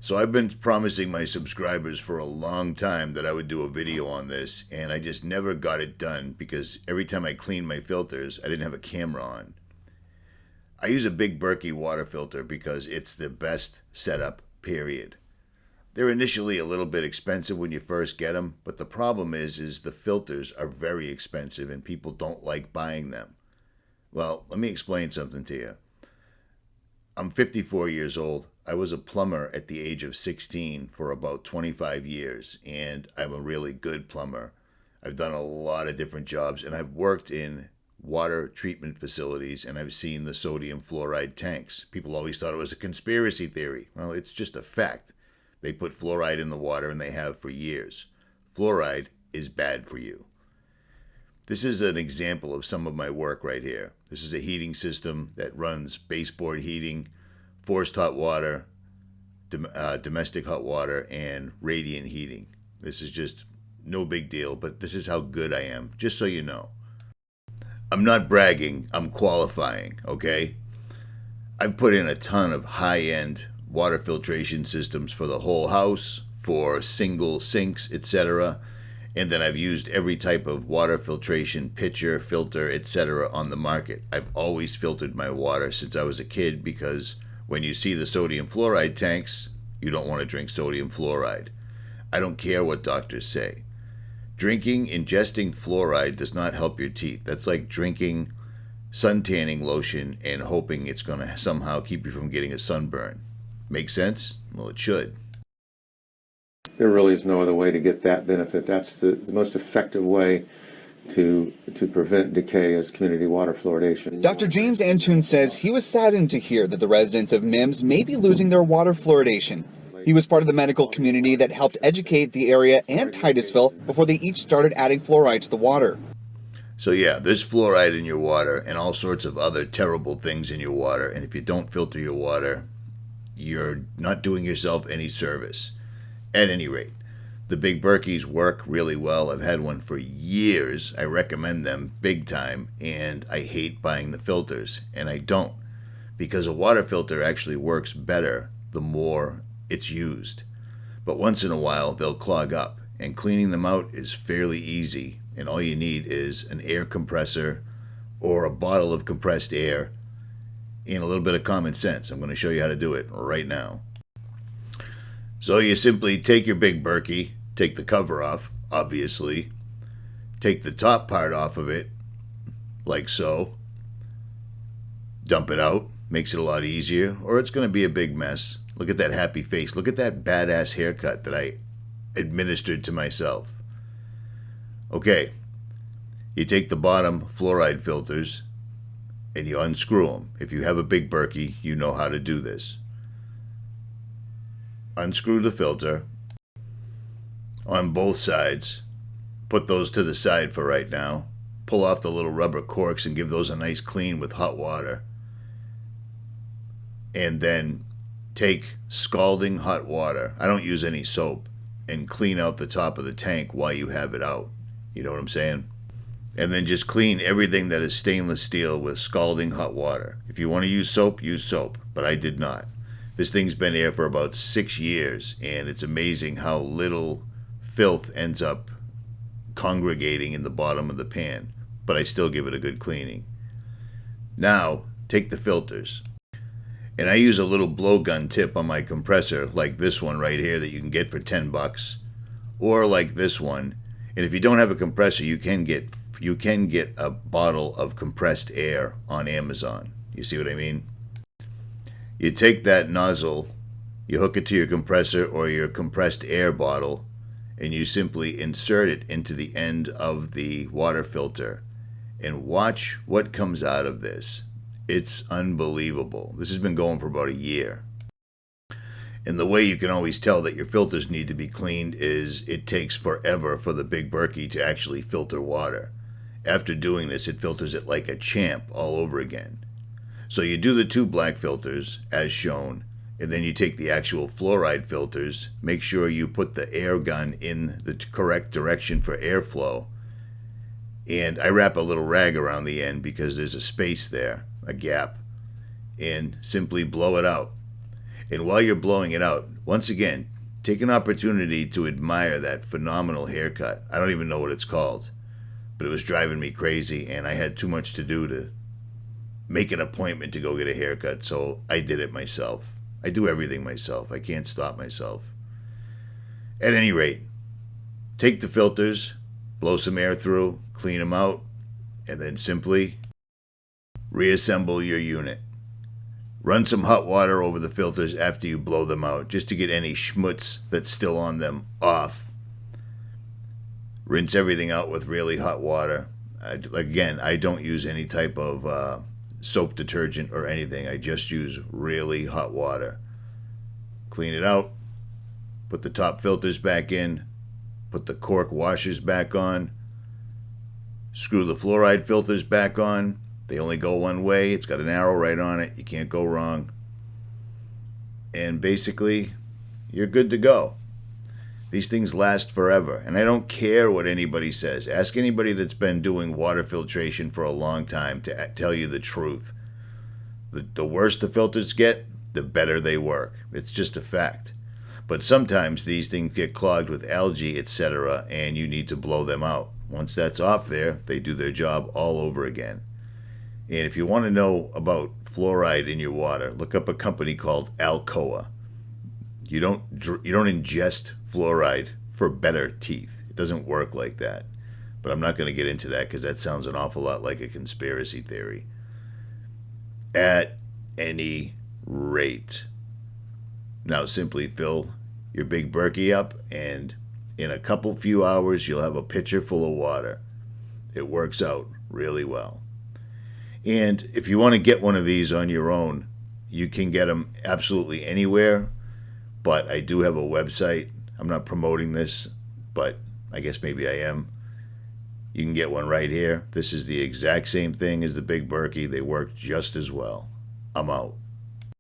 So I've been promising my subscribers for a long time that I would do a video on this, and I just never got it done because every time I cleaned my filters, I didn't have a camera on. I use a big Berkey water filter because it's the best setup, period. They're initially a little bit expensive when you first get them, but the problem is the filters are very expensive and people don't like buying them. Well, let me explain something to you. I'm 54 years old. I was a plumber at the age of 16 for about 25 years, and I'm a really good plumber. I've done a lot of different jobs, and I've worked in water treatment facilities, and I've seen the sodium fluoride tanks. People always thought it was a conspiracy theory. Well, it's just a fact. They put fluoride in the water, and they have for years. Fluoride is bad for you. This is an example of some of my work right here. This is a heating system that runs baseboard heating, forced hot water, domestic hot water, and radiant heating. This is just no big deal, but this is how good I am, just so you know. I'm not bragging, I'm qualifying, okay? I've put in a ton of high-end water filtration systems for the whole house, for single sinks, etc., and then I've used every type of water filtration pitcher, filter, etc. on the market. I've always filtered my water since I was a kid because when you see the sodium fluoride tanks, you don't want to drink sodium fluoride. I don't care what doctors say. Ingesting fluoride does not help your teeth. That's like drinking suntanning lotion and hoping it's going to somehow keep you from getting a sunburn. Make sense? Well, it should. There really is no other way to get that benefit. That's the most effective way to prevent decay as community water fluoridation. Dr. James Antune says he was saddened to hear that the residents of MIMS may be losing their water fluoridation. He was part of the medical community that helped educate the area and Titusville before they each started adding fluoride to the water. So yeah, there's fluoride in your water and all sorts of other terrible things in your water. And if you don't filter your water, you're not doing yourself any service. At any rate, the Big Berkeys work really well. I've had one for years. I recommend them big time, and I hate buying the filters, and I don't, because a water filter actually works better the more it's used. But once in a while, they'll clog up, and cleaning them out is fairly easy, and all you need is an air compressor or a bottle of compressed air and a little bit of common sense. I'm going to show you how to do it right now. So you simply take your Big Berkey, take the cover off, obviously, take the top part off of it, like so, dump it out, makes it a lot easier, or it's going to be a big mess. Look at that happy face. Look at that badass haircut that I administered to myself. Okay, you take the bottom fluoride filters and you unscrew them. If you have a Big Berkey, you know how to do this. Unscrew the filter on both sides. Put those to the side for right now. Pull off the little rubber corks and give those a nice clean with hot water. And then take scalding hot water. I don't use any soap. And clean out the top of the tank while you have it out. You know what I'm saying? And then just clean everything that is stainless steel with scalding hot water. If you want to use soap, but I did not. This thing's been here for about 6 years, and it's amazing how little filth ends up congregating in the bottom of the pan, but I still give it a good cleaning. Now, take the filters. And I use a little blowgun tip on my compressor, like this one right here that you can get for $10, or like this one. And if you don't have a compressor, you can get a bottle of compressed air on Amazon. You see what I mean? You take that nozzle, you hook it to your compressor or your compressed air bottle, and you simply insert it into the end of the water filter. And watch what comes out of this. It's unbelievable. This has been going for about a year. And the way you can always tell that your filters need to be cleaned is it takes forever for the Big Berkey to actually filter water. After doing this, it filters it like a champ all over again. So you do the 2 black filters, as shown, and then you take the actual fluoride filters, make sure you put the air gun in the correct direction for airflow, and I wrap a little rag around the end because there's a space there, a gap, and simply blow it out. And while you're blowing it out, Once again, take an opportunity to admire that phenomenal haircut. I don't even know what it's called, but it was driving me crazy, and I had too much to do to make an appointment to go get a haircut, so I did it myself. I do everything myself. I can't stop myself. At any rate, take the filters, blow some air through, clean them out, and then simply reassemble your unit. Run some hot water over the filters after you blow them out, just to get any schmutz that's still on them off. Rinse everything out with really hot water. Again, I don't use any type of soap detergent or anything. I just use really hot water. Clean it out. Put the top filters back in. Put the cork washers back on. Screw the fluoride filters back on. They only go one way. It's got an arrow right on it. You can't go wrong. And basically, you're good to go. These things last forever. And I don't care what anybody says. Ask anybody that's been doing water filtration for a long time to tell you the truth. The worse the filters get, the better they work. It's just a fact. But sometimes these things get clogged with algae, etc., and you need to blow them out. Once that's off there, they do their job all over again. And if you want to know about fluoride in your water, look up a company called Alcoa. You don't ingest fluoride for better teeth. It doesn't work like that. But I'm not going to get into that because that sounds an awful lot like a conspiracy theory. At any rate, now simply fill your big Berkey up, and in a few hours you'll have a pitcher full of water. It works out really well. And if you want to get one of these on your own, you can get them absolutely anywhere. But I do have a website. I'm not promoting this, but I guess maybe I am. You can get one right here. This is the exact same thing as the big Berkey. They work just as well. I'm out.